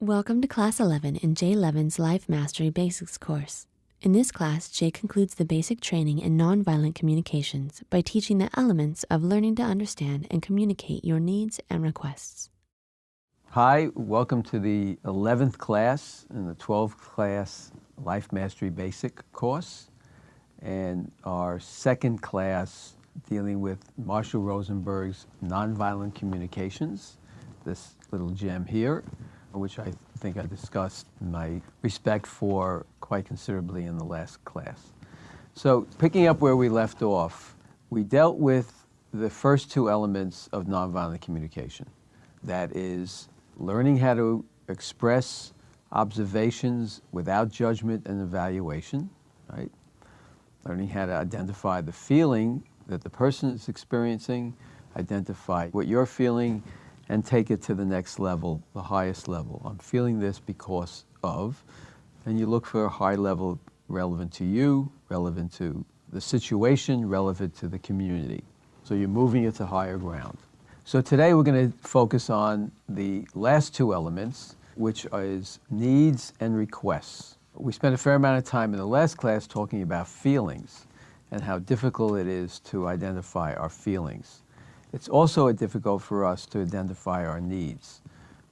Welcome to Class 11 in Jay Levin's Life Mastery Basics course. In this class, Jay concludes the basic training in nonviolent communications by teaching the elements of learning to understand and communicate your needs and requests. Hi, welcome to the 11th class in the 12th class Life Mastery Basic course, and our second class dealing with Marshall Rosenberg's Nonviolent Communications, this little gem here, which I think I discussed my respect for quite considerably in the last class. So picking up where we left off, we dealt with the first two elements of nonviolent communication. That is learning how to express observations without judgment and evaluation, right? Learning how to identify the feeling that the person is experiencing, identify what you're feeling, and take it to the next level, the highest level. I'm feeling this because of, and you look for a high level relevant to you, relevant to the situation, relevant to the community. So you're moving it to higher ground. So today we're going to focus on the last two elements, which is needs and requests. We spent a fair amount of time in the last class talking about feelings and how difficult it is to identify our feelings. It's also difficult for us to identify our needs.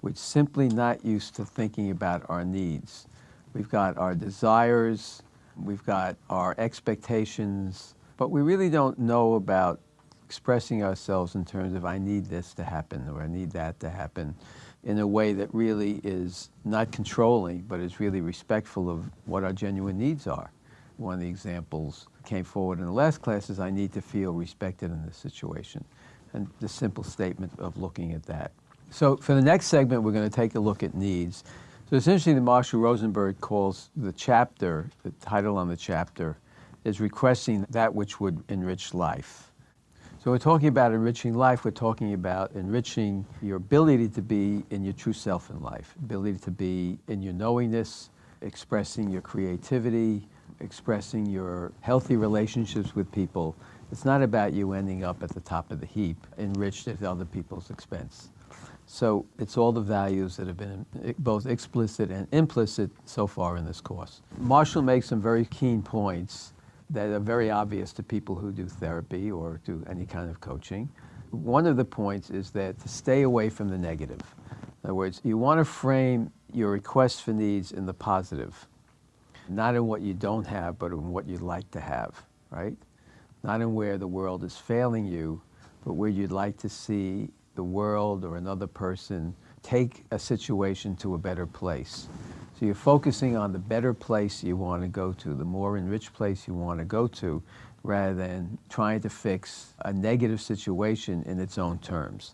We're simply not used to thinking about our needs. We've got our desires, we've got our expectations, but we really don't know about expressing ourselves in terms of I need this to happen or I need that to happen in a way that really is not controlling, but is really respectful of what our genuine needs are. One of the examples came forward in the last class is I need to feel respected in this situation. And the simple statement of looking at that. So for the next segment, we're going to take a look at needs. So essentially, the Marshall Rosenberg calls the chapter, the title on the chapter, is requesting that which would enrich life. So we're talking about enriching life, we're talking about enriching your ability to be in your true self in life, ability to be in your knowingness, expressing your creativity, expressing your healthy relationships with people. It's not about you ending up at the top of the heap, enriched at other people's expense. So it's all the values that have been both explicit and implicit so far in this course. Marshall makes some very keen points that are very obvious to people who do therapy or do any kind of coaching. One of the points is that to stay away from the negative. In other words, you want to frame your requests for needs in the positive, not in what you don't have, but in what you'd like to have, right? Not in where the world is failing you, but where you'd like to see the world or another person take a situation to a better place. So you're focusing on the better place you want to go to, the more enriched place you want to go to, rather than trying to fix a negative situation in its own terms.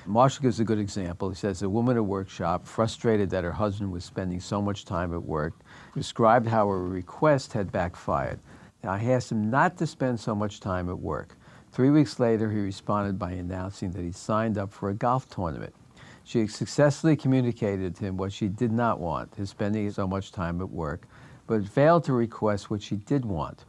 Marshall gives a good example. He says, a woman at a workshop, frustrated that her husband was spending so much time at work, described how her request had backfired. I asked him not to spend so much time at work. 3 weeks later, he responded by announcing that he signed up for a golf tournament. She had successfully communicated to him what she did not want, his spending so much time at work, but failed to request what she did want.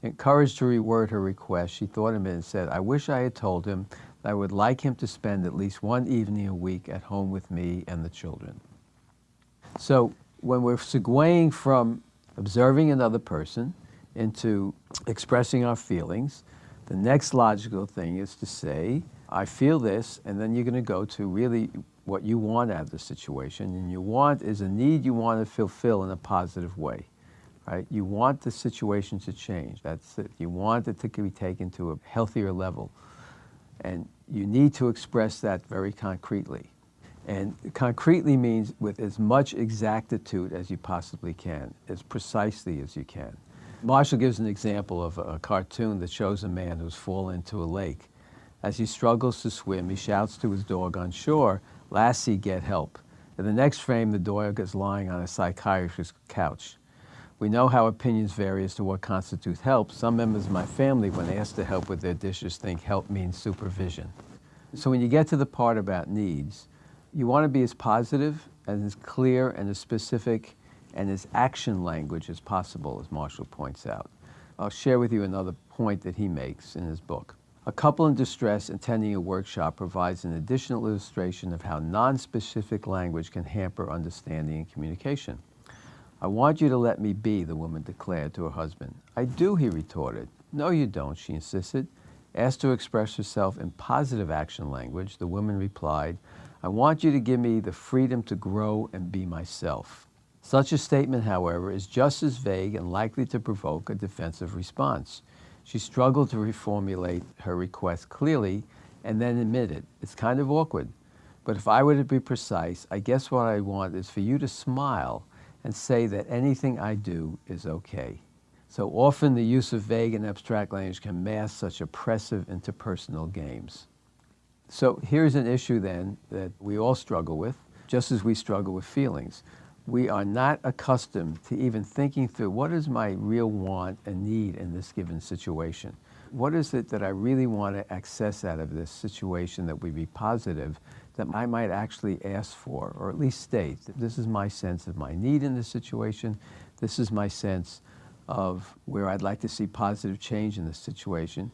Encouraged to reword her request, she thought a minute and said, I wish I had told him that I would like him to spend at least one evening a week at home with me and the children. So when we're segueing from observing another person into expressing our feelings, the next logical thing is to say, I feel this, and then you're going to go to really what you want out of the situation, and you want is a need you want to fulfill in a positive way, right? You want the situation to change. That's it. You want it to be taken to a healthier level, and you need to express that very concretely. And concretely means with as much exactitude as you possibly can, as precisely as you can. Marshall gives an example of a cartoon that shows a man who's fallen into a lake. As he struggles to swim, he shouts to his dog on shore, Lassie, get help. In the next frame, the dog is lying on a psychiatrist's couch. We know how opinions vary as to what constitutes help. Some members of my family, when asked to help with their dishes, think help means supervision. So when you get to the part about needs, you want to be as positive and as clear and as specific and as action language as possible, as Marshall points out. I'll share with you another point that he makes in his book. A couple in distress attending a workshop provides an additional illustration of how non-specific language can hamper understanding and communication. I want you to let me be, the woman declared to her husband. I do, he retorted. No, you don't, she insisted. Asked to express herself in positive action language, the woman replied, I want you to give me the freedom to grow and be myself. Such a statement, however, is just as vague and likely to provoke a defensive response. She struggled to reformulate her request clearly and then admitted, it's kind of awkward, but if I were to be precise, I guess what I want is for you to smile and say that anything I do is okay. So often the use of vague and abstract language can mask such oppressive interpersonal games. So here's an issue then that we all struggle with, just as we struggle with feelings. We are not accustomed to even thinking through what is my real want and need in this given situation. What is it that I really want to access out of this situation that would be positive, that I might actually ask for, or at least state that this is my sense of my need in this situation, this is my sense of where I'd like to see positive change in this situation.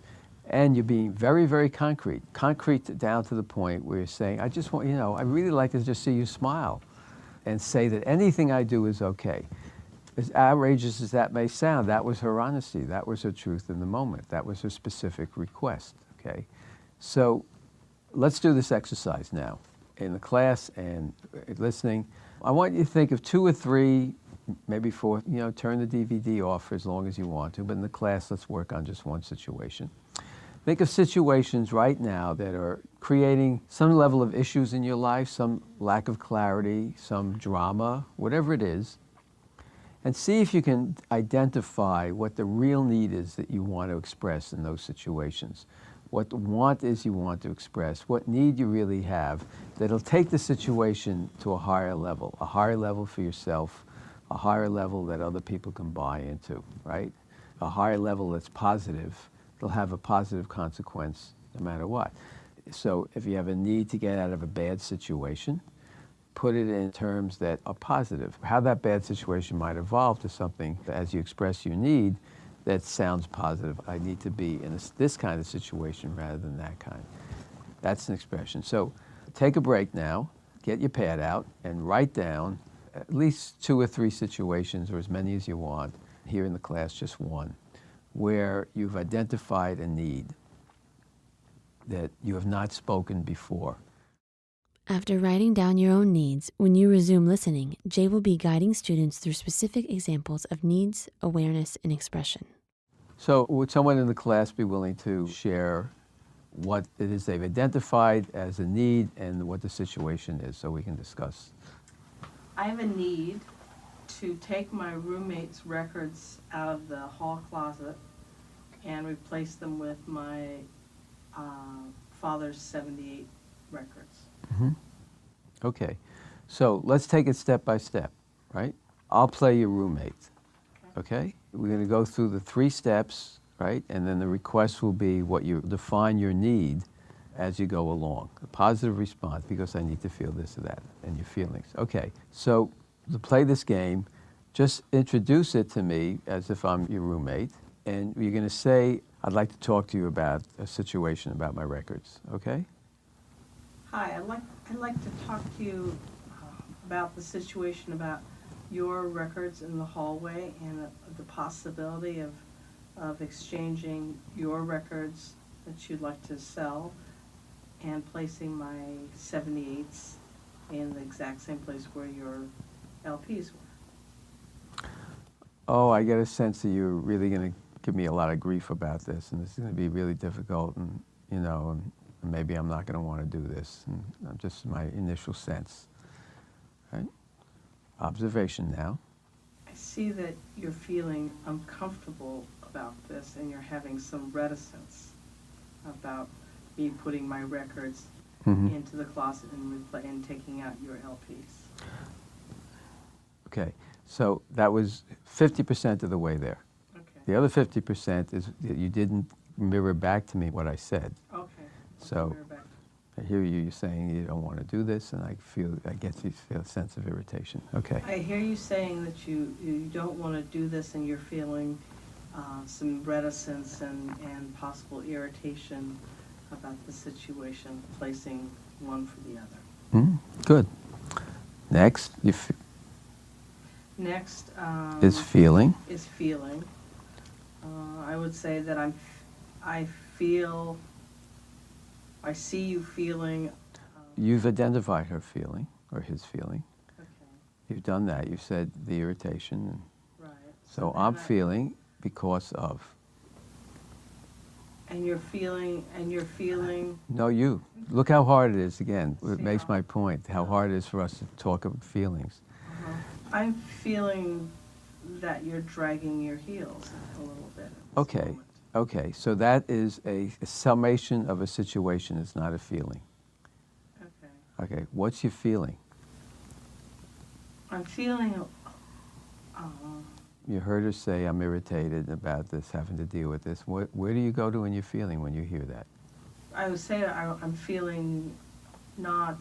And you're being very, very concrete down to the point where you're saying, I just want, I really like to just see you smile and say that anything I do is okay. As outrageous as that may sound, that was her honesty. That was her truth in the moment. That was her specific request, okay? So let's do this exercise now. In the class and listening, I want you to think of 2 or 3, maybe 4, turn the DVD off for as long as you want to, but in the class, let's work on just one situation. Think of situations right now that are creating some level of issues in your life, some lack of clarity, some drama, whatever it is, and see if you can identify what the real need is that you want to express in those situations. What the want is you want to express, what need you really have that'll take the situation to a higher level for yourself, a higher level that other people can buy into, right? A higher level that's positive. It'll have a positive consequence no matter what. So if you have a need to get out of a bad situation, put it in terms that are positive. How that bad situation might evolve to something that, as you express your need, that sounds positive. I need to be in this kind of situation rather than that kind. That's an expression. So take a break now, get your pad out, and write down at least 2 or 3 situations, or as many as you want, here in the class, just one, where you've identified a need that you have not spoken before. After writing down your own needs, when you resume listening, Jay will be guiding students through specific examples of needs, awareness, and expression. So would someone in the class be willing to share what it is they've identified as a need and what the situation is so we can discuss? I have a need to take my roommate's records out of the hall closet and replace them with my father's 78 records. Mm-hmm. Okay, so let's take it step by step, right? I'll play your roommate, okay? We're going to go through the 3 steps, right? And then the request will be what you define your need as you go along. A positive response, because I need to feel this or that, and your feelings. Okay, so to play this game, just introduce it to me as if I'm your roommate, and you're going to say, I'd like to talk to you about a situation about my records, okay? Hi, I'd like to talk to you about the situation about your records in the hallway and the possibility of exchanging your records that you'd like to sell and placing my 78s in the exact same place where your LPs were. Oh, I get a sense that you're really going to give me a lot of grief about this, and this is going to be really difficult, and and maybe I'm not going to want to do this, and just my initial sense, right? Observation now. I see that you're feeling uncomfortable about this and you're having some reticence about me putting my records into the closet and taking out your LPs. Okay, so that was 50% of the way there. Okay. The other 50% is that you didn't mirror back to me what I said. Okay. So I hear you saying you don't want to do this, and I get you feel a sense of irritation. Okay. I hear you saying that you don't want to do this and you're feeling some reticence and possible irritation about the situation, placing one for the other. Good. Next, Next is feeling. Is feeling. I would say that I see you feeling. You've identified her feeling or his feeling. Okay. You've done that. You said the irritation. Right. So I'm feeling because of. And you're feeling. No, you. Look how hard it is again. It See makes how- my point, how hard it is for us to talk about feelings. I'm feeling that you're dragging your heels a little bit. At this Okay. moment. Okay, so that is a summation of a situation. It's not a feeling. Okay. Okay, what's your feeling? I'm feeling. You heard her say, I'm irritated about this, having to deal with this. Where do you go to in your feeling when you hear that? I would say I'm feeling not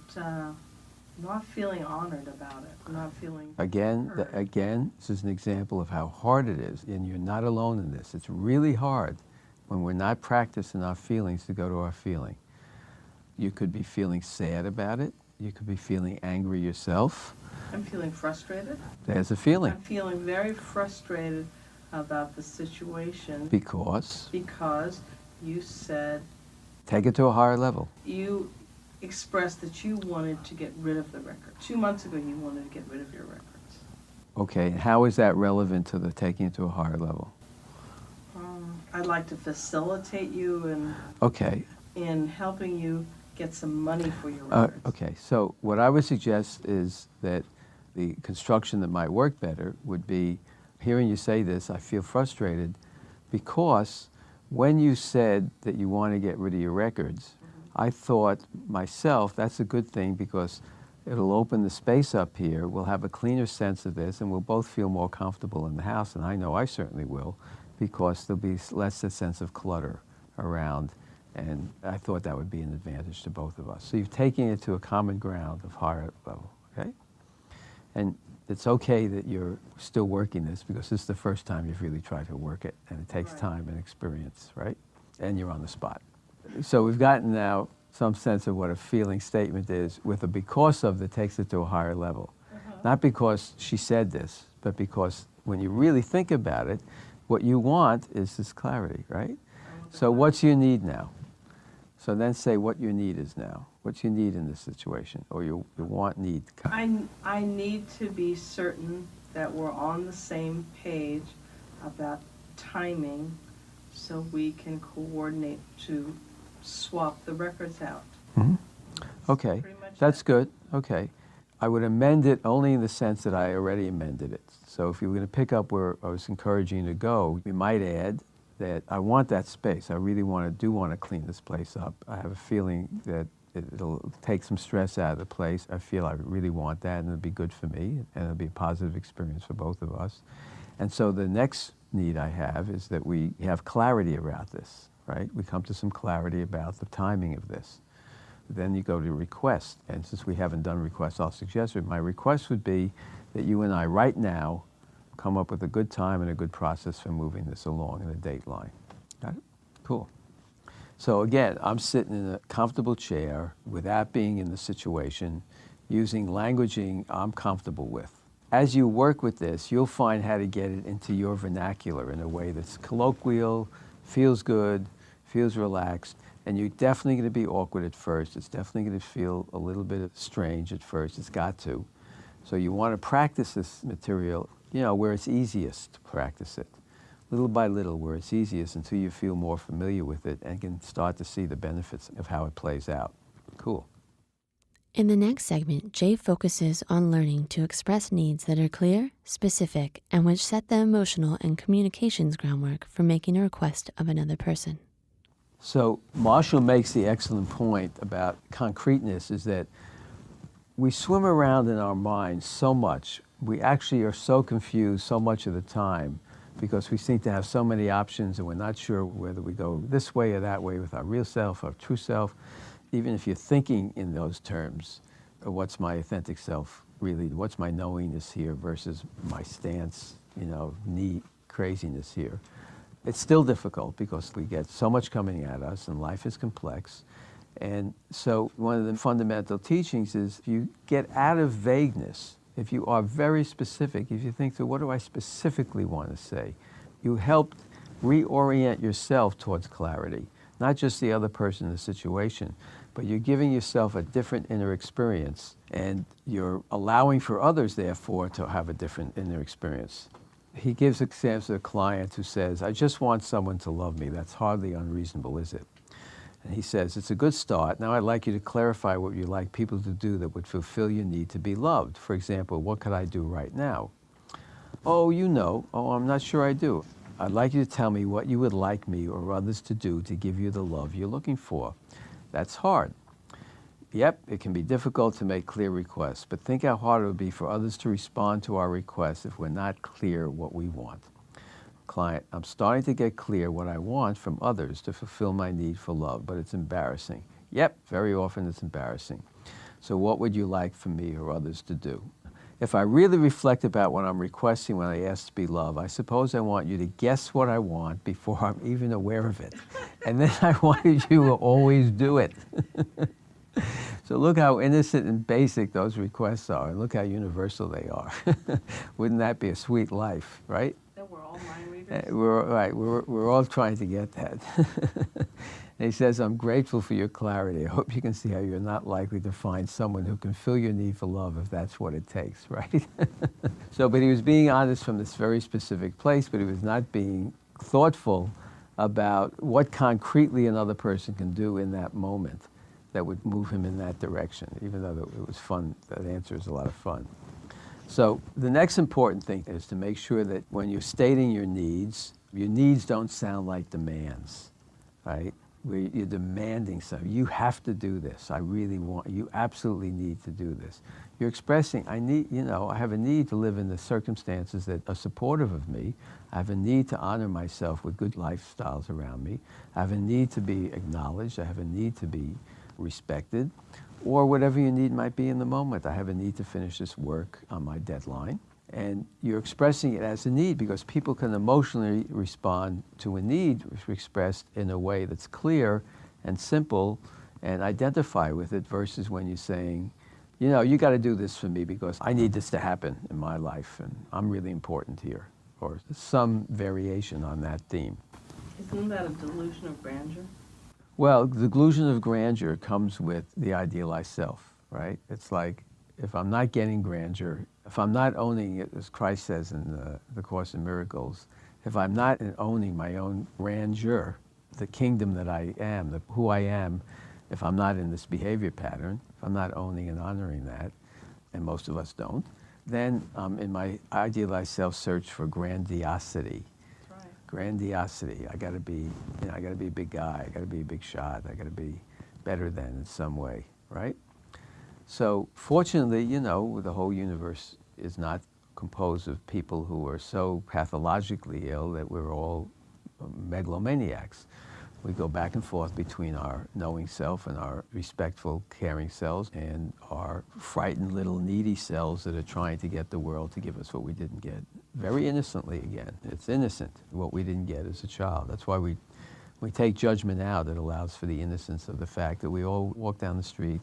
feeling honored about it. Not feeling. Again, heard. again, this is an example of how hard it is, and you're not alone in this. It's really hard when we're not practicing our feelings to go to our feeling. You could be feeling sad about it. You could be feeling angry yourself. I'm feeling frustrated. There's a feeling. I'm feeling very frustrated about the situation Because because you said take it to a higher level. you expressed that you wanted to get rid of the record. 2 months ago, you wanted to get rid of your records. Okay, and how is that relevant to the taking it to a higher level? I'd like to facilitate you Okay, in helping you get some money for your records. okay. So what I would suggest is that the construction that might work better would be, hearing you say this, I feel frustrated because when you said that you want to get rid of your records, I thought myself, that's a good thing because it'll open the space up here. We'll have a cleaner sense of this and we'll both feel more comfortable in the house. And I know I certainly will because there'll be less a sense of clutter around. And I thought that would be an advantage to both of us. So you've taken it to a common ground of higher level, okay? And it's okay that you're still working this because this is the first time you've really tried to work it and it takes Right. time and experience, right? And you're on the spot. So we've gotten now some sense of what a feeling statement is with a because of that takes it to a higher level. Not because she said this, but because when you really think about it, what you want is this clarity, right? So what's your need now? So then say what your need is now. What's your need in this situation? Or your want, need. I need to be certain that we're on the same page about timing so we can coordinate to swap the records out. Okay, Pretty much that's it. good. Okay. I would amend it only in the sense that I already amended it. So if you were going to pick up where I was encouraging you to go, we might add that I want that space. I really do want to clean this place up. I have a feeling that it'll take some stress out of the place. I feel I really want that, and it'll be good for me, and it'll be a positive experience for both of us. And so the next need I have is that we have clarity about this, right? We come to some clarity about the timing of this. Then you go to request, and since we haven't done requests, I'll suggest it. My request would be that you and I right now come up with a good time and a good process for moving this along in a date line. Got it? Cool. So again, I'm sitting in a comfortable chair without being in the situation, using languaging I'm comfortable with. As you work with this, you'll find how to get it into your vernacular in a way that's colloquial, feels good, feels relaxed, and you're definitely going to be awkward at first. It's definitely going to feel a little bit strange at first. It's got to. So you want to practice this material, where it's easiest to practice it. Little by little, where it's easiest until you feel more familiar with it and can start to see the benefits of how it plays out. Cool. In the next segment, Jay focuses on learning to express needs that are clear, specific, and which set the emotional and communications groundwork for making a request of another person. So Marshall makes the excellent point about concreteness is that we swim around in our minds so much. We actually are so confused so much of the time because we seem to have so many options and we're not sure whether we go this way or that way with our real self, our true self. Even if you're thinking in those terms, what's my authentic self really? What's my knowingness here versus my stance, need craziness here? It's still difficult because we get so much coming at us and life is complex. And so one of the fundamental teachings is if you get out of vagueness, if you are very specific, if you think, so what do I specifically want to say? You help reorient yourself towards clarity, not just the other person in the situation, but you're giving yourself a different inner experience, and you're allowing for others, therefore, to have a different inner experience. He gives examples to a client who says, I just want someone to love me. That's hardly unreasonable, is it? And he says, it's a good start. Now I'd like you to clarify what you'd like people to do that would fulfill your need to be loved. For example, what could I do right now? Oh, you know. Oh, I'm not sure I do. I'd like you to tell me what you would like me or others to do to give you the love you're looking for. That's hard. Yep, it can be difficult to make clear requests, but think how hard it would be for others to respond to our requests if we're not clear what we want. Client, I'm starting to get clear what I want from others to fulfill my need for love, but it's embarrassing. Yep, very often it's embarrassing. So what would you like for me or others to do? If I really reflect about what I'm requesting when I ask to be loved, I suppose I want you to guess what I want before I'm even aware of it. And then I wanted you to always do it. So look how innocent and basic those requests are, and look how universal they are. Wouldn't that be a sweet life, right? That we're all mind readers. We're all trying to get that. And he says, I'm grateful for your clarity. I hope you can see how you're not likely to find someone who can fill your need for love if that's what it takes, right? But he was being honest from this very specific place, but he was not being thoughtful about what concretely another person can do in that moment that would move him in that direction, even though it was fun. That answer is a lot of fun. So the next important thing is to make sure that when you're stating your needs don't sound like demands, right? Where you're demanding something. You have to do this. I really want, you absolutely need to do this. You're expressing, I have a need to live in the circumstances that are supportive of me. I have a need to honor myself with good lifestyles around me. I have a need to be acknowledged. I have a need to be respected, or whatever your need might be in the moment. I have a need to finish this work on my deadline. And you're expressing it as a need because people can emotionally respond to a need expressed in a way that's clear and simple and identify with it versus when you're saying, you got to do this for me because I need this to happen in my life and I'm really important here, or some variation on that theme. Isn't that a delusion of grandeur? Well, the delusion of grandeur comes with the idealized self, right? It's like, if I'm not getting grandeur, if I'm not owning it, as Christ says in the Course in Miracles, if I'm not owning my own grandeur, the kingdom that I am, who I am, if I'm not in this behavior pattern, if I'm not owning and honoring that, and most of us don't, then in my idealized self search for grandiosity. That's right. Grandiosity. I got to be a big guy. I got to be a big shot. I got to be better than in some way, right? So fortunately, the whole universe is not composed of people who are so pathologically ill that we're all megalomaniacs. We go back and forth between our knowing self and our respectful, caring selves and our frightened little needy selves that are trying to get the world to give us what we didn't get. Very innocently again. It's innocent, what we didn't get as a child. That's why we take judgment out. It allows for the innocence of the fact that we all walk down the street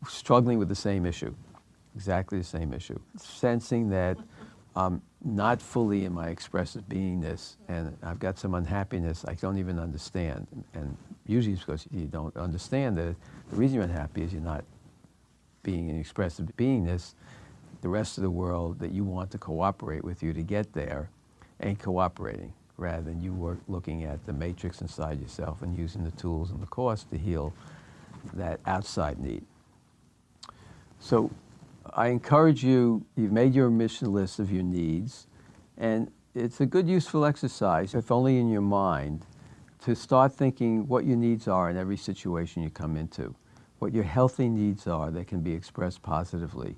struggling with the same issue, exactly the same issue. Sensing that I'm not fully in my expressive beingness and I've got some unhappiness I don't even understand. And usually it's because you don't understand that the reason you're unhappy is you're not being in expressive beingness. The rest of the world that you want to cooperate with you to get there ain't cooperating, rather than you looking at the matrix inside yourself and using the tools and the Course to heal that outside need. So I encourage you, you've made your mission list of your needs, and it's a good useful exercise, if only in your mind, to start thinking what your needs are in every situation you come into, what your healthy needs are that can be expressed positively.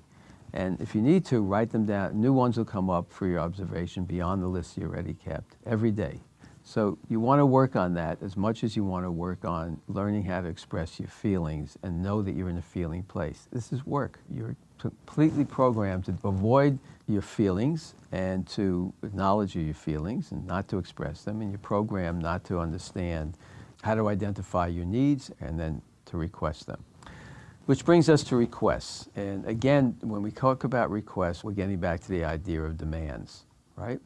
And if you need to, write them down. New ones will come up for your observation beyond the list you already kept every day. So you want to work on that as much as you want to work on learning how to express your feelings and know that you're in a feeling place. This is work. You're completely programmed to avoid your feelings and to acknowledge your feelings and not to express them, and you're programmed not to understand how to identify your needs and then to request them. Which brings us to requests. And again, when we talk about requests, we're getting back to the idea of demands, right?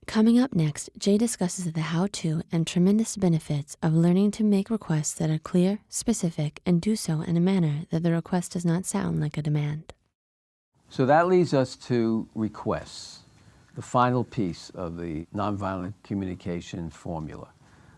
Coming up next, Jay discusses the how-to and tremendous benefits of learning to make requests that are clear, specific, and do so in a manner that the request does not sound like a demand. So that leads us to requests, the final piece of the nonviolent communication formula.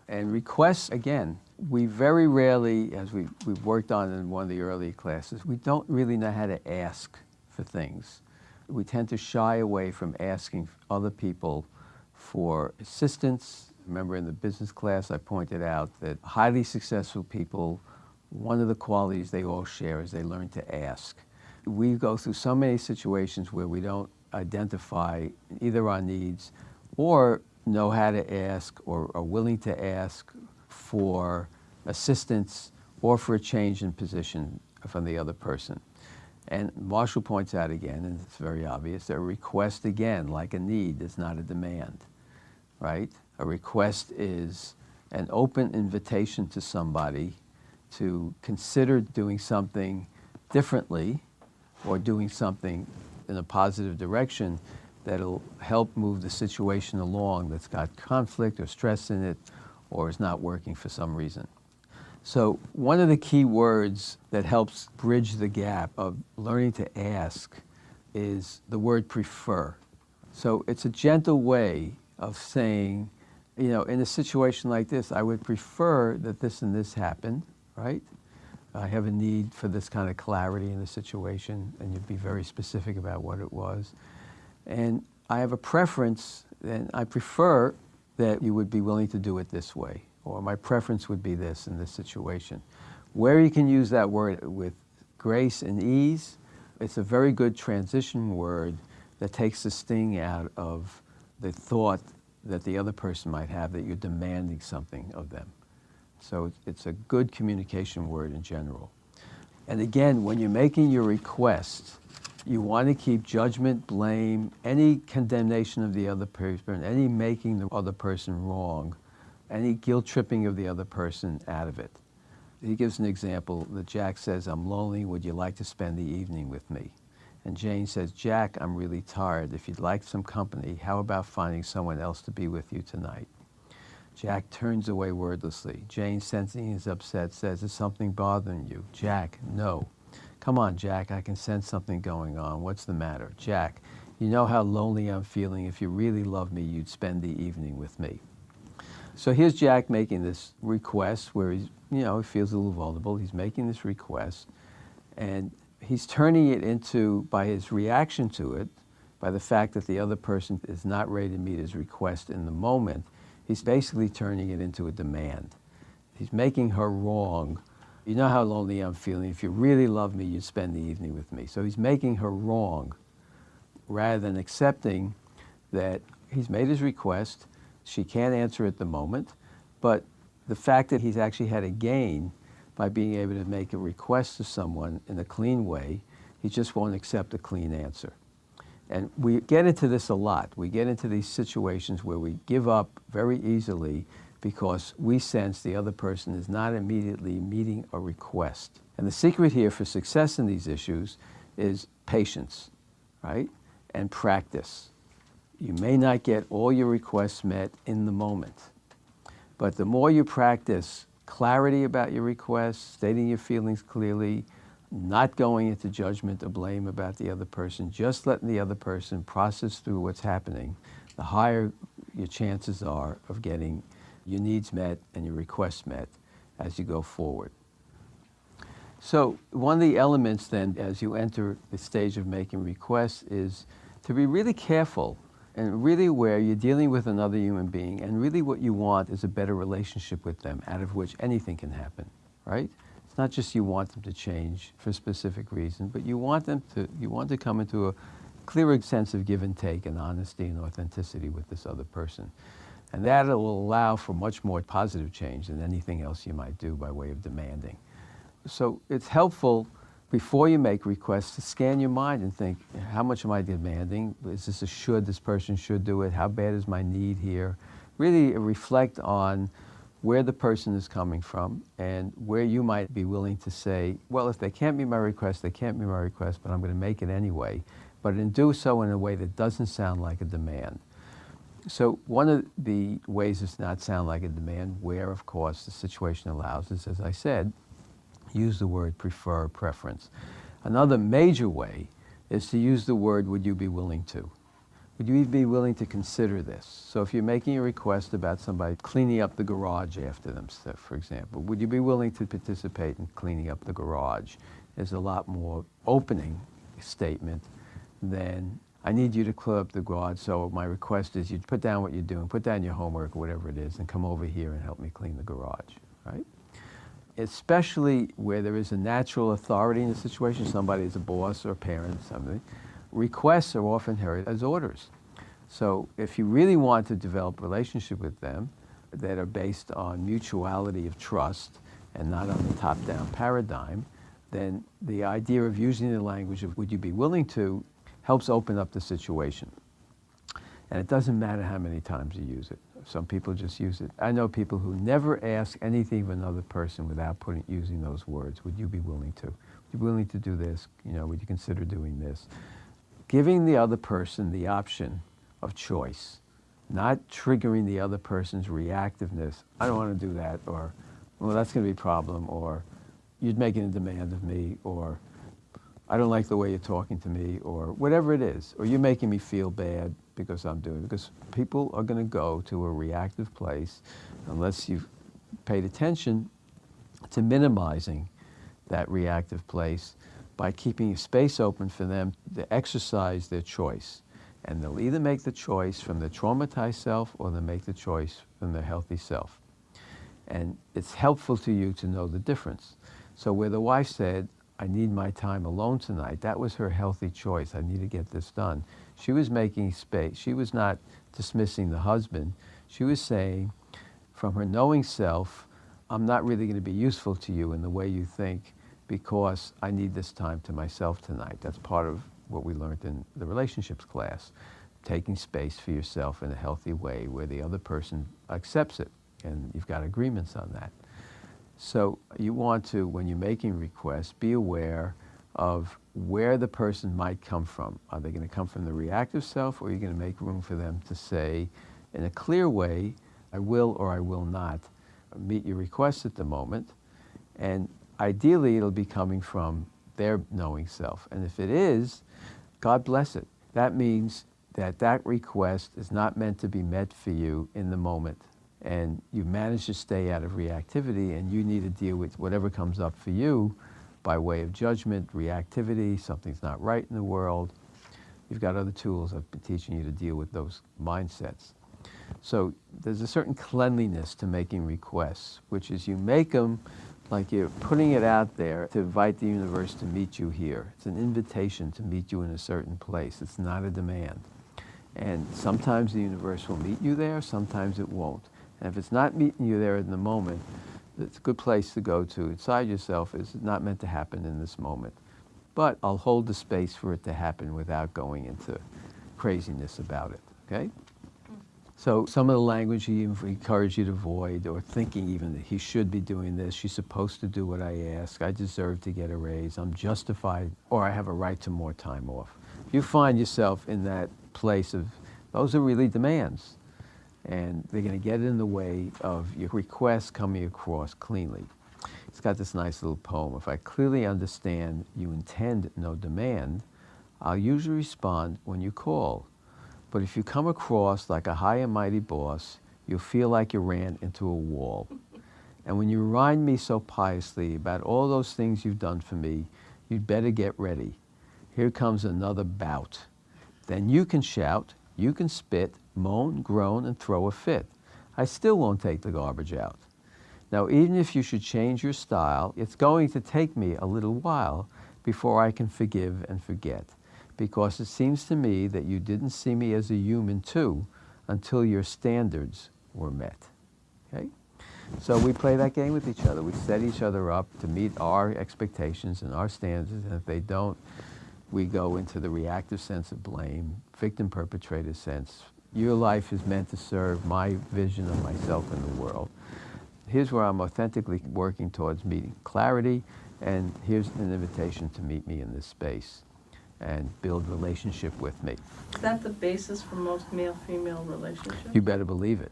And requests, again, we very rarely, as we've worked on in one of the earlier classes, we don't really know how to ask for things. We tend to shy away from asking other people for assistance. Remember in the business class I pointed out that highly successful people, one of the qualities they all share is they learn to ask. We go through so many situations where we don't identify either our needs or know how to ask or are willing to ask for assistance or for a change in position from the other person. And Marshall points out again, and it's very obvious, that a request, again, like a need, is not a demand, right? A request is an open invitation to somebody to consider doing something differently or doing something in a positive direction that'll help move the situation along that's got conflict or stress in it or is not working for some reason. So one of the key words that helps bridge the gap of learning to ask is the word prefer. So it's a gentle way of saying, you know, in a situation like this, I would prefer that this and this happen, right? I have a need for this kind of clarity in the situation, and you'd be very specific about what it was. And I have a preference, and I prefer that you would be willing to do it this way, or my preference would be this in this situation. Where you can use that word with grace and ease, it's a very good transition word that takes the sting out of the thought that the other person might have that you're demanding something of them. So it's a good communication word in general. And again, when you're making your request, you want to keep judgment, blame, any condemnation of the other person, any making the other person wrong, any guilt tripping of the other person out of it. He gives an example that Jack says, I'm lonely, would you like to spend the evening with me? And Jane says, Jack, I'm really tired. If you'd like some company, how about finding someone else to be with you tonight? Jack turns away wordlessly. Jane, sensing he's upset, says, is something bothering you? Jack, no. Come on, Jack, I can sense something going on. What's the matter? Jack, you know how lonely I'm feeling. If you really love me, you'd spend the evening with me. So here's Jack making this request where he's, you know, he feels a little vulnerable. He's making this request, and he's turning it into, by his reaction to it, by the fact that the other person is not ready to meet his request in the moment, he's basically turning it into a demand. He's making her wrong. You know how lonely I'm feeling. If you really love me, you'd spend the evening with me. So he's making her wrong rather than accepting that he's made his request. She can't answer at the moment, but the fact that he's actually had a gain by being able to make a request to someone in a clean way, he just won't accept a clean answer. And we get into this a lot. We get into these situations where we give up very easily because we sense the other person is not immediately meeting a request. And the secret here for success in these issues is patience, right? And practice. You may not get all your requests met in the moment, but the more you practice clarity about your requests, stating your feelings clearly, not going into judgment or blame about the other person, just letting the other person process through what's happening, the higher your chances are of getting your needs met and your requests met as you go forward. So one of the elements then as you enter the stage of making requests is to be really careful and really aware you're dealing with another human being, and really what you want is a better relationship with them, out of which anything can happen, right? It's not just you want them to change for a specific reason, but you want to come into a clearer sense of give and take and honesty and authenticity with this other person. And that will allow for much more positive change than anything else you might do by way of demanding. So it's helpful before you make requests, to scan your mind and think, how much am I demanding? Is this a should? This person should do it. How bad is my need here? Really reflect on where the person is coming from and where you might be willing to say, well, if they can't meet my request, they can't meet my request, but I'm going to make it anyway. But do so in a way that doesn't sound like a demand. So one of the ways it's not sound like a demand, where, of course, the situation allows, is, as I said, use the word prefer, preference. Another major way is to use the word, would you be willing to? Would you be willing to consider this? So if you're making a request about somebody cleaning up the garage after them, for example, would you be willing to participate in cleaning up the garage? Is a lot more opening statement than, I need you to clear up the garage, so my request is you put down what you're doing, put down your homework, whatever it is, and come over here and help me clean the garage, right? Especially where there is a natural authority in the situation, somebody is a boss or a parent, something, requests are often heard as orders. So if you really want to develop a relationship with them that are based on mutuality of trust and not on the top-down paradigm, then the idea of using the language of would you be willing to helps open up the situation. And it doesn't matter how many times you use it. Some people just use it. I know people who never ask anything of another person without using those words. Would you be willing to? Would you be willing to do this? Would you consider doing this? Giving the other person the option of choice, not triggering the other person's reactiveness. I don't want to do that, or, well, that's going to be a problem, or you're making a demand of me, or I don't like the way you're talking to me, or whatever it is, or you're making me feel bad because I'm doing it. Because people are going to go to a reactive place unless you've paid attention to minimizing that reactive place by keeping a space open for them to exercise their choice. And they'll either make the choice from the traumatized self or they'll make the choice from their healthy self. And it's helpful to you to know the difference. So where the wife said, I need my time alone tonight, that was her healthy choice. I need to get this done. She was making space. She was not dismissing the husband. She was saying, from her knowing self, I'm not really going to be useful to you in the way you think because I need this time to myself tonight. That's part of what we learned in the relationships class, taking space for yourself in a healthy way where the other person accepts it, and you've got agreements on that. So you want to, when you're making requests, be aware of where the person might come from. Are they going to come from the reactive self, or are you going to make room for them to say in a clear way, I will or I will not meet your request at the moment? And ideally, it'll be coming from their knowing self. And if it is, God bless it. That means that that request is not meant to be met for you in the moment. And you manage to stay out of reactivity, and you need to deal with whatever comes up for you by way of judgment, reactivity, something's not right in the world. You've got other tools I've been teaching you to deal with those mindsets. So there's a certain cleanliness to making requests, which is you make them like you're putting it out there to invite the universe to meet you here. It's an invitation to meet you in a certain place. It's not a demand. And sometimes the universe will meet you there, sometimes it won't. And if it's not meeting you there in the moment, it's a good place to go to inside yourself. It's not meant to happen in this moment. But I'll hold the space for it to happen without going into craziness about it, okay? So some of the language he encouraged you to avoid, or thinking even that he should be doing this, she's supposed to do what I ask, I deserve to get a raise, I'm justified, or I have a right to more time off. If you find yourself in that place of, those are really demands, and they're going to get in the way of your requests coming across cleanly. It's got this nice little poem. If I clearly understand you intend no demand, I'll usually respond when you call. But if you come across like a high and mighty boss, you'll feel like you ran into a wall. And when you remind me so piously about all those things you've done for me, you'd better get ready. Here comes another bout. Then you can shout, you can spit, moan, groan, and throw a fit. I still won't take the garbage out. Now, even if you should change your style, it's going to take me a little while before I can forgive and forget, because it seems to me that you didn't see me as a human too until your standards were met. Okay? So we play that game with each other. We set each other up to meet our expectations and our standards, and if they don't, we go into the reactive sense of blame, victim-perpetrator sense. Your life is meant to serve my vision of myself in the world. Here's where I'm authentically working towards meeting clarity, and here's an invitation to meet me in this space and build relationship with me. Is that the basis for most male-female relationships? You better believe it.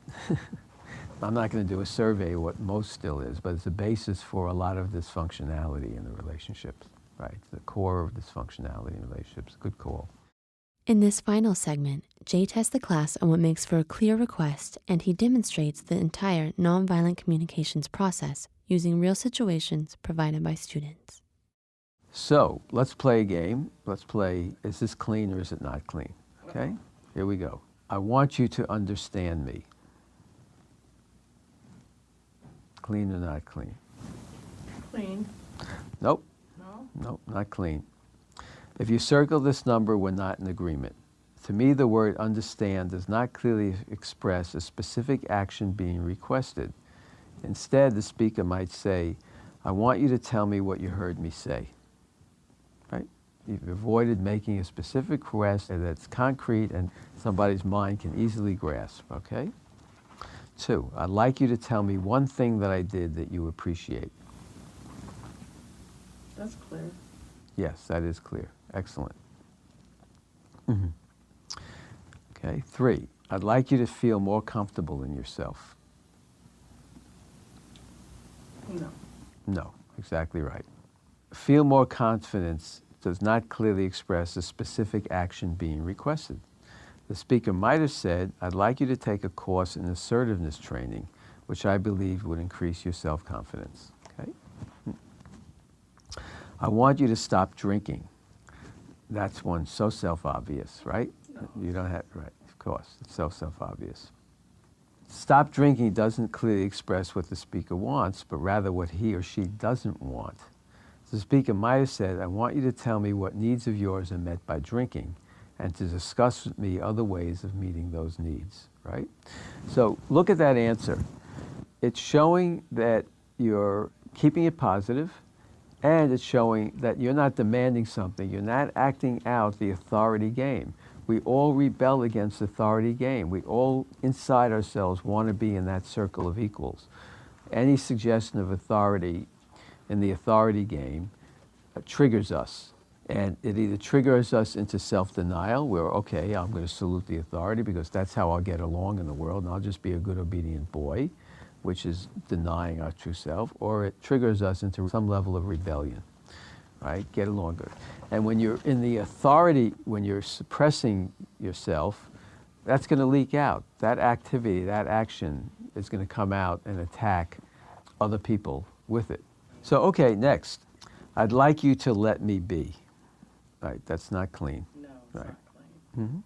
I'm not going to do a survey of what most still is, but it's a basis for a lot of dysfunctionality in the relationships, right? The core of dysfunctionality in relationships. Good call. In this final segment, Jay tests the class on what makes for a clear request, and he demonstrates the entire nonviolent communications process using real situations provided by students. So let's play a game. Let's play, is this clean or is it not clean? Okay, here we go. I want you to understand me. Clean or not clean? Clean. Nope. No? Nope, not clean. If you circle this number, we're not in agreement. To me, the word understand does not clearly express a specific action being requested. Instead, the speaker might say, I want you to tell me what you heard me say. Right? You've avoided making a specific request that's concrete and somebody's mind can easily grasp, okay? 2, I'd like you to tell me one thing that I did that you appreciate. That's clear. Yes, that is clear. Excellent. Okay, 3, I'd like you to feel more comfortable in yourself. No. No, exactly right. Feel more confidence does not clearly express a specific action being requested. The speaker might have said, I'd like you to take a course in assertiveness training, which I believe would increase your self-confidence. Okay? I want you to stop drinking. That's one so self-obvious, right? No. You don't have, right, of course, it's so self-obvious. Stop drinking doesn't clearly express what the speaker wants, but rather what he or she doesn't want. The speaker might have said, I want you to tell me what needs of yours are met by drinking, and to discuss with me other ways of meeting those needs, right? So look at that answer. It's showing that you're keeping it positive, and it's showing that you're not demanding something. You're not acting out the authority game. We all rebel against authority game. We all, inside ourselves, want to be in that circle of equals. Any suggestion of authority in the authority game triggers us. And it either triggers us into self-denial, where, okay, I'm going to salute the authority because that's how I'll get along in the world, and I'll just be a good, obedient boy, which is denying our true self, or it triggers us into some level of rebellion, right? Get along good. And when you're in the authority, when you're suppressing yourself, that's going to leak out. That activity, that action is going to come out and attack other people with it. So, okay, next. I'd like you to let me be. Right, that's not clean. No, it's Right. not clean.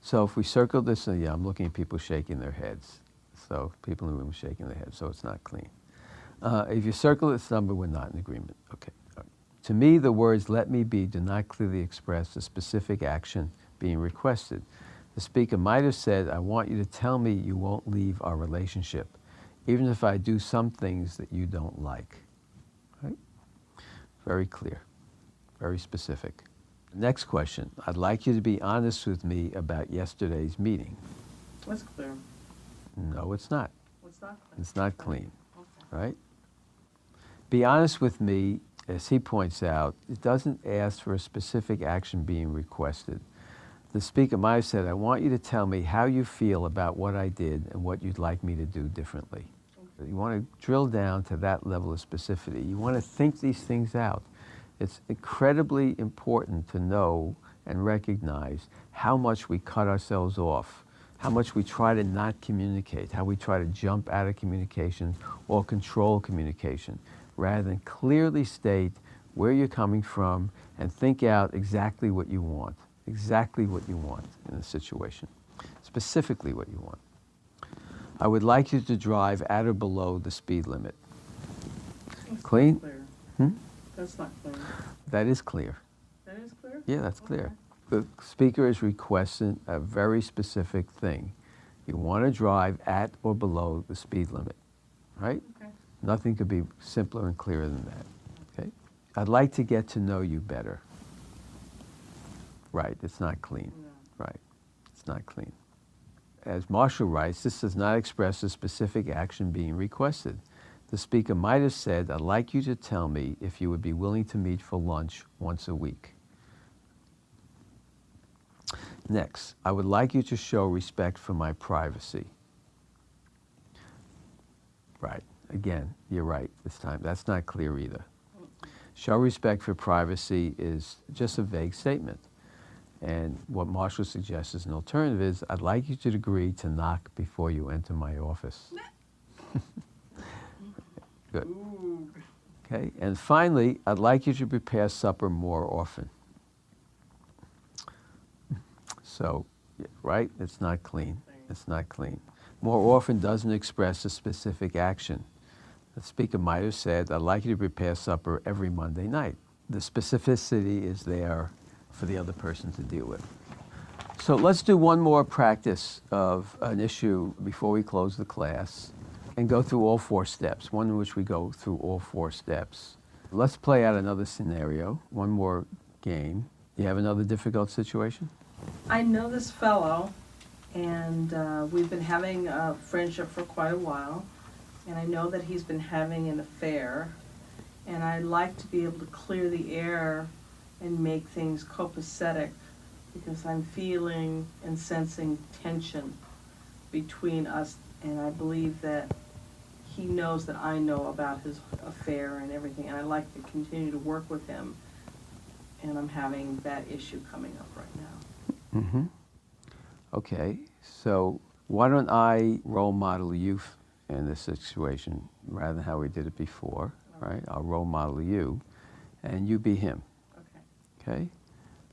So if we circle this, yeah, I'm looking at people shaking their heads. So people in the room are shaking their heads, so it's not clean. If you circle this number, we're not in agreement. Okay. All right. To me, the words let me be do not clearly express the specific action being requested. The speaker might have said, I want you to tell me you won't leave our relationship, even if I do some things that you don't like. Right? Very clear. Very specific. Next question. I'd like you to be honest with me about yesterday's meeting. That's clear. No, it's not. What's not clear? It's not clean, Okay. right? Be honest with me, as he points out, it doesn't ask for a specific action being requested. The speaker might have said, I want you to tell me how you feel about what I did and what you'd like me to do differently. Okay. You want to drill down to that level of specificity. You want to think these things out. It's incredibly important to know and recognize how much we cut ourselves off, how much we try to not communicate, how we try to jump out of communication or control communication, rather than clearly state where you're coming from and think out exactly what you want in a situation, specifically what you want. I would like you to drive at or below the speed limit. That's Clean? not clear. That's not clear. That is clear. That is clear? Yeah, that's clear. Okay. The speaker is requesting a very specific thing. You want to drive at or below the speed limit. right? Okay. Nothing could be simpler and clearer than that, okay? I'd like to get to know you better. Right, it's not clean. No. Right, it's not clean. As Marshall writes, this does not express a specific action being requested. The speaker might have said, I'd like you to tell me if you would be willing to meet for lunch once a week. Next, I would like you to show respect for my privacy. Right, again, you're right this time. That's not clear either. Show respect for privacy is just a vague statement. And what Marshall suggests as an alternative is, I'd like you to agree to knock before you enter my office. Good. Ooh. Okay, and finally, I'd like you to prepare supper more often. So, right, it's not clean. It's not clean. More often doesn't express a specific action. The speaker might have said, I'd like you to prepare supper every Monday night. The specificity is there for the other person to deal with. So let's do one more practice of an issue before we close the class and go through all 4 steps, one in which we go through all 4 steps. Let's play out another scenario, one more game. You have another difficult situation? I know this fellow, and we've been having a friendship for quite a while, and I know that he's been having an affair, and I'd like to be able to clear the air and make things copacetic, because I'm feeling and sensing tension between us, and I believe that he knows that I know about his affair and everything, and I'd like to continue to work with him, and I'm having that issue coming up right now. Mm-hmm. Okay, so why don't I role model you in this situation rather than how we did it before, right? I'll role model you, and you be him. Okay,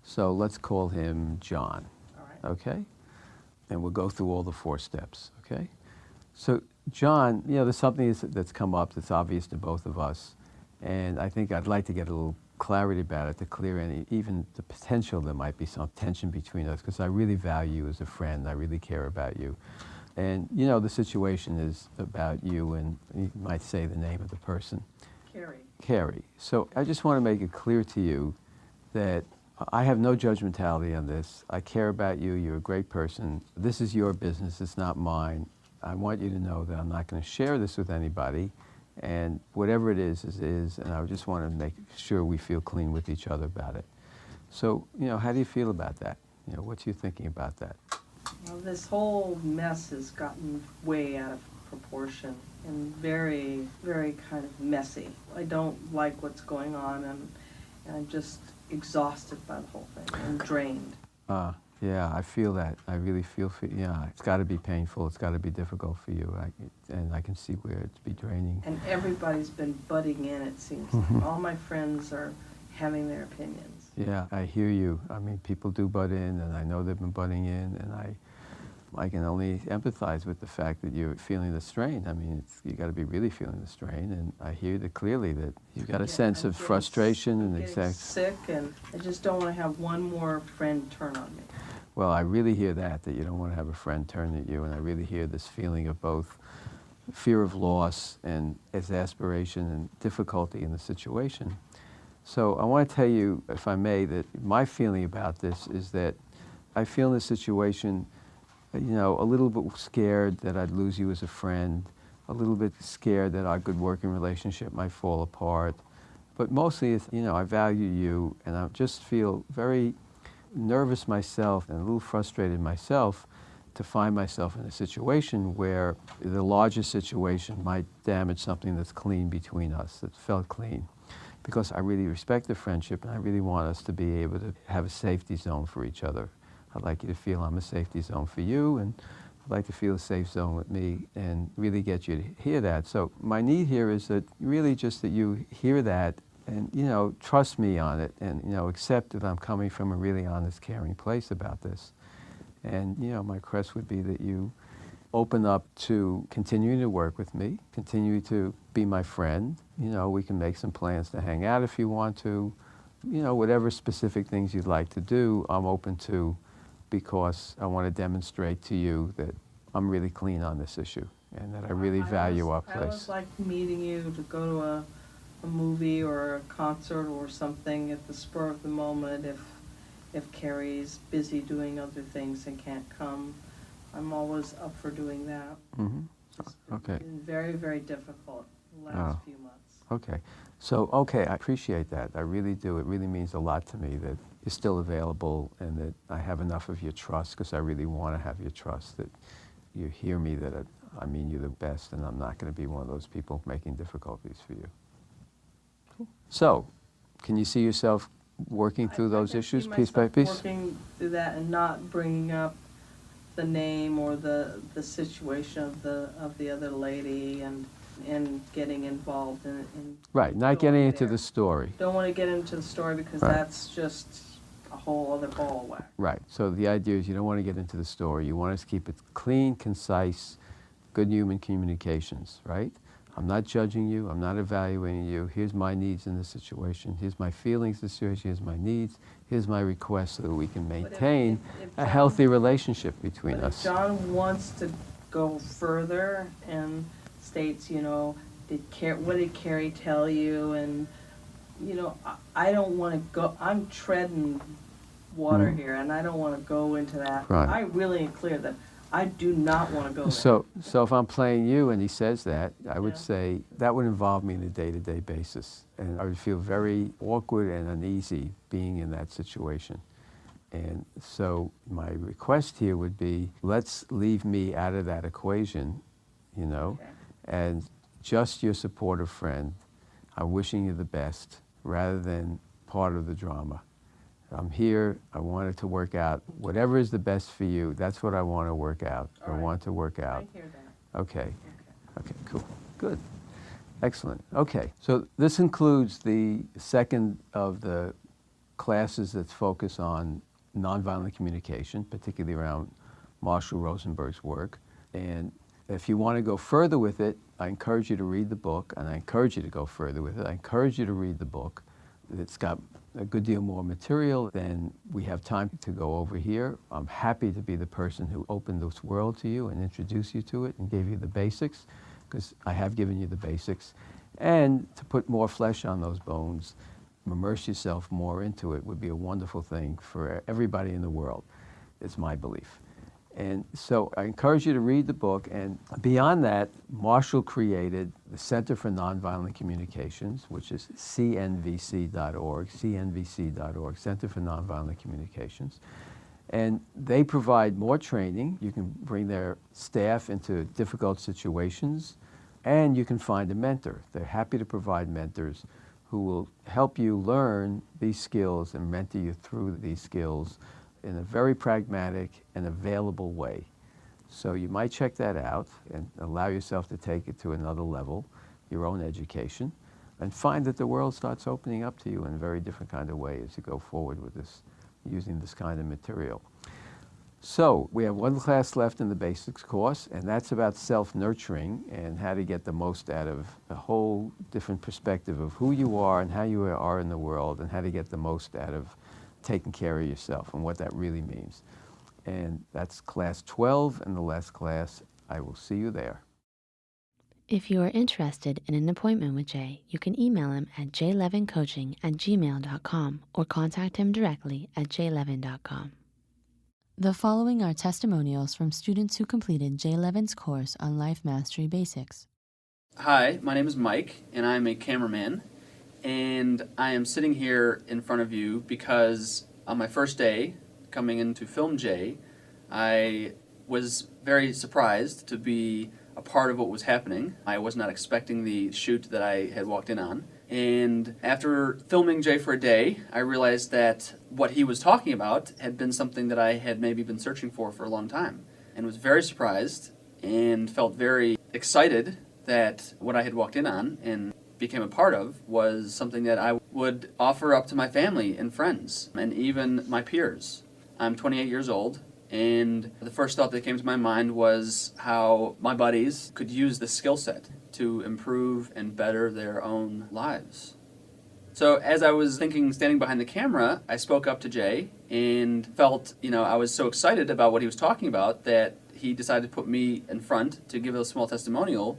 so let's call him John. All right. Okay, and we'll go through all the 4 steps. Okay, so John, there's something that's come up that's obvious to both of us, and I think I'd like to get a little clarity about it to clear even the potential there might be some tension between us, because I really value you as a friend. I really care about you, and the situation is about you, and you might say the name of the person. Carrie. Carrie. So I just want to make it clear to you that I have no judgmentality on this. I care about you. You're a great person. This is your business. It's not mine. I want you to know that I'm not going to share this with anybody. And whatever it is. And I just want to make sure we feel clean with each other about it. So, how do you feel about that? What's you thinking about that? Well, this whole mess has gotten way out of proportion and very, very kind of messy. I don't like what's going on, and I'm just exhausted by the whole thing and drained. Yeah, I feel that. I really feel it's got to be painful. It's got to be difficult for you. And I can see where it's be draining. And everybody's been butting in, it seems like. All my friends are having their opinions. Yeah, I hear you. I mean, people do butt in, and I know they've been butting in, and I can only empathize with the fact that you're feeling the strain. I mean, you got to be really feeling the strain, and I hear that clearly that you've got a sense of frustration and getting sick, and I just don't want to have one more friend turn on me. Well, I really hear that you don't want to have a friend turn at you, and I really hear this feeling of both fear of loss and exasperation and difficulty in the situation. So I want to tell you, if I may, that my feeling about this is that I feel in this situation, a little bit scared that I'd lose you as a friend, a little bit scared that our good working relationship might fall apart. But mostly, I value you, and I just feel very nervous myself and a little frustrated myself to find myself in a situation where the larger situation might damage something that's clean between us, that felt clean. Because I really respect the friendship, and I really want us to be able to have a safety zone for each other. I'd like you to feel I'm a safety zone for you, and I'd like to feel a safe zone with me and really get you to hear that. So my need here is that really just that you hear that and, trust me on it and, accept that I'm coming from a really honest, caring place about this. And, my request would be that you open up to continuing to work with me, continue to be my friend. We can make some plans to hang out if you want to. Whatever specific things you'd like to do, I'm open to, because I want to demonstrate to you that I'm really clean on this issue. and that I really value our I always place. like meeting you to go to a movie or a concert or something at the spur of the moment if Carrie's busy doing other things and can't come. I'm always up for doing that. Mm-hmm. It's Okay. been very, very difficult the last few months. Okay. So, okay, I appreciate that. I really do. It really means a lot to me that you're still available and that I have enough of your trust, because I really want to have your trust, that you hear me, that I mean you the best, and I'm not going to be one of those people making difficulties for you. Cool. So, can you see yourself working through those issues piece by piece? Working through that and not bringing up the name or the situation of the other lady and getting involved in Right, not getting into the story. Don't want to get into the story because Right. that's just a whole other ball of wax. Right, so the idea is you don't want to get into the story. You want us to keep it clean, concise, good human communications, right? I'm not judging you. I'm not evaluating you. Here's my needs in this situation. Here's my feelings in this situation. Here's my needs. Here's my request so that we can maintain if a John- healthy relationship between But if us. John wants to go further and states, what did Carrie tell you? And, I don't want to go, I'm treading water here, and I don't want to go into that. Right. I really am clear that I do not want to go there. So if I'm playing you and he says that, I would Yeah. say that would involve me on a day-to-day basis. And I would feel very awkward and uneasy being in that situation. And so my request here would be, let's leave me out of that equation, Okay. and just your supportive friend. I'm wishing you the best rather than part of the drama. I'm here, I want it to work out. Whatever is the best for you, that's what I want to work out. All I right. want to work out. I hear that. Okay. Okay, cool. Good. Excellent. Okay, so this includes the second of the classes that's focused on nonviolent communication, particularly around Marshall Rosenberg's work. And if you want to go further with it, I encourage you to read the book, and I encourage you to go further with it. I encourage you to read the book. It's got a good deal more material than we have time to go over here. I'm happy to be the person who opened this world to you and introduced you to it and gave you the basics, because I have given you the basics. And to put more flesh on those bones, immerse yourself more into it would be a wonderful thing for everybody in the world. It's my belief. And so I encourage you to read the book. And beyond that, Marshall created the Center for Nonviolent Communications, which is cnvc.org, Center for Nonviolent Communications. And they provide more training. You can bring their staff into difficult situations, and you can find a mentor. They're happy to provide mentors who will help you learn these skills and mentor you through these skills in a very pragmatic and available way. So you might check that out and allow yourself to take it to another level, your own education, and find that the world starts opening up to you in a very different kind of way as you go forward with this, using this kind of material. So we have one class left in the basics course, and that's about self-nurturing and how to get the most out of a whole different perspective of who you are and how you are in the world, and how to get the most out of taking care of yourself and what that really means. And that's class 12 and the last class. I will see you there. If you are interested in an appointment with Jay, you can email him at jlevincoaching@gmail.com or contact him directly at jlevin.com. The following are testimonials from students who completed Jay Levin's course on Life Mastery Basics. Hi, my name is Mike, and I'm a cameraman, and I am sitting here in front of you because on my first day coming in to film Jay, I was very surprised to be a part of what was happening. I was not expecting the shoot that I had walked in on. And after filming Jay for a day, I realized that what he was talking about had been something that I had maybe been searching for a long time, and was very surprised and felt very excited that what I had walked in on and became a part of was something that I would offer up to my family and friends and even my peers. I'm 28 years old, and the first thought that came to my mind was how my buddies could use this skill set to improve and better their own lives. So as I was thinking, standing behind the camera, I spoke up to Jay and felt, I was so excited about what he was talking about that he decided to put me in front to give a small testimonial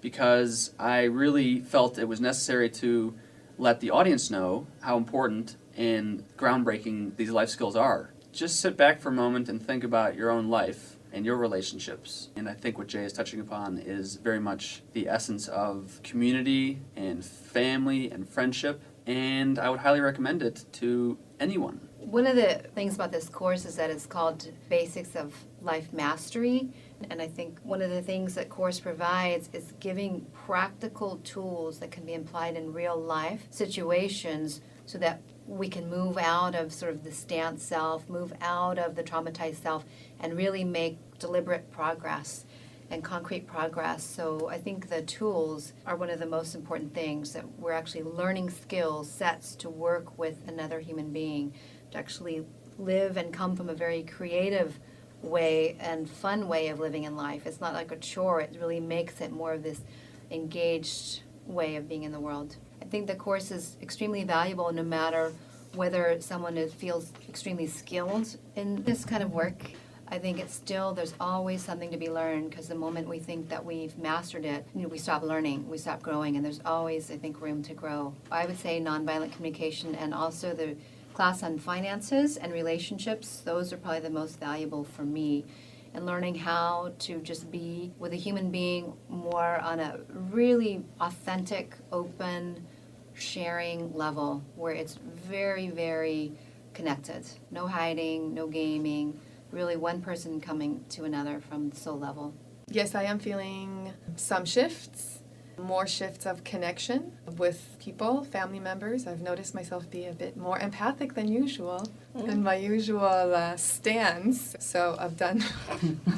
because I really felt it was necessary to let the audience know how important and groundbreaking these life skills are. Just sit back for a moment and think about your own life and your relationships. And I think what Jay is touching upon is very much the essence of community and family and friendship, and I would highly recommend it to anyone. One of the things about this course is that it's called Basics of Life Mastery, and I think one of the things that course provides is giving practical tools that can be applied in real life situations so that we can move out of sort of the stance self, move out of the traumatized self, and really make deliberate progress and concrete progress. So I think the tools are one of the most important things, that we're actually learning skills, sets to work with another human being, to actually live and come from a very creative way and fun way of living in life. It's not like a chore, it really makes it more of this engaged way of being in the world. I think the course is extremely valuable no matter whether someone feels extremely skilled in this kind of work. I think it's still, there's always something to be learned, because the moment we think that we've mastered it, we stop learning, we stop growing, and there's always, I think, room to grow. I would say nonviolent communication and also the class on finances and relationships, those are probably the most valuable for me. And learning how to just be with a human being more on a really authentic, open, sharing level where it's very, very connected. No hiding, no gaming, really one person coming to another from the soul level. Yes, I am feeling some shifts, more shifts of connection with people, family members. I've noticed myself be a bit more empathic than usual, than my usual stance. So I've done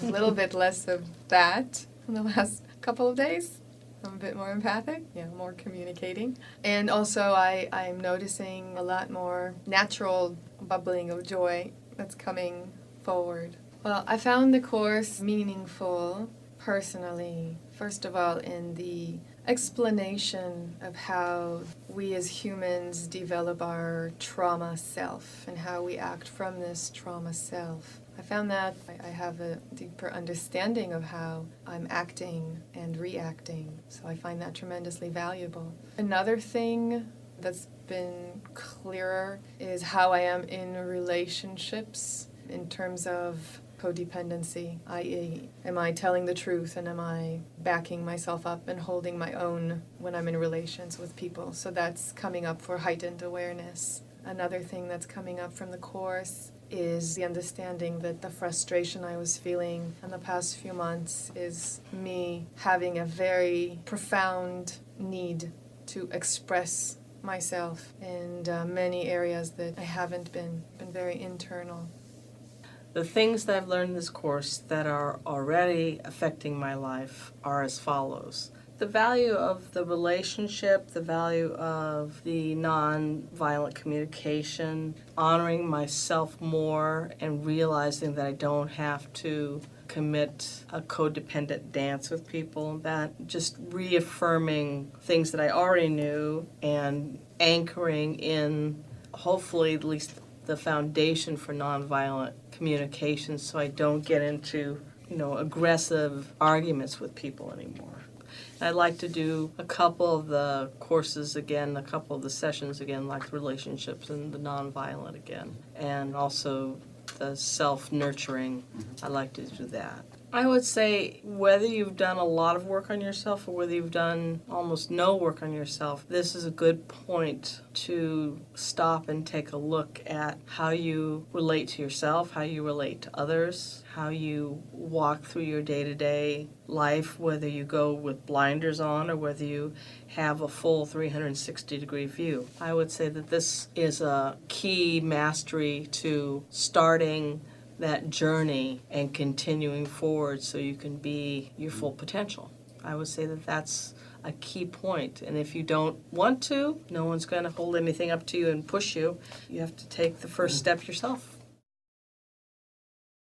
a little bit less of that in the last couple of days. I'm a bit more empathic, more communicating. And also I'm noticing a lot more natural bubbling of joy that's coming forward. Well, I found the course meaningful personally, first of all, in the explanation of how we as humans develop our trauma self and how we act from this trauma self. I found that I have a deeper understanding of how I'm acting and reacting, so I find that tremendously valuable. Another thing that's been clearer is how I am in relationships in terms of codependency, i.e., am I telling the truth and am I backing myself up and holding my own when I'm in relations with people? So that's coming up for heightened awareness. Another thing that's coming up from the course is the understanding that the frustration I was feeling in the past few months is me having a very profound need to express myself in many areas that I haven't been very internal. The things that I've learned in this course that are already affecting my life are as follows. The value of the relationship, the value of the non-violent communication, honoring myself more and realizing that I don't have to commit a codependent dance with people, that just reaffirming things that I already knew and anchoring in, hopefully, at least the foundation for nonviolent communication, so I don't get into, aggressive arguments with people anymore. I'd like to do a couple of the courses again, a couple of the sessions again, like relationships and the nonviolent again, and also the self-nurturing. I'd like to do that. I would say whether you've done a lot of work on yourself or whether you've done almost no work on yourself, this is a good point to stop and take a look at how you relate to yourself, how you relate to others, how you walk through your day-to-day life, whether you go with blinders on or whether you have a full 360-degree view. I would say that this is a key mastery to starting that journey and continuing forward so you can be your full potential. I would say that that's a key point. And if you don't want to, no one's going to hold anything up to you and push you. You have to take the first step yourself.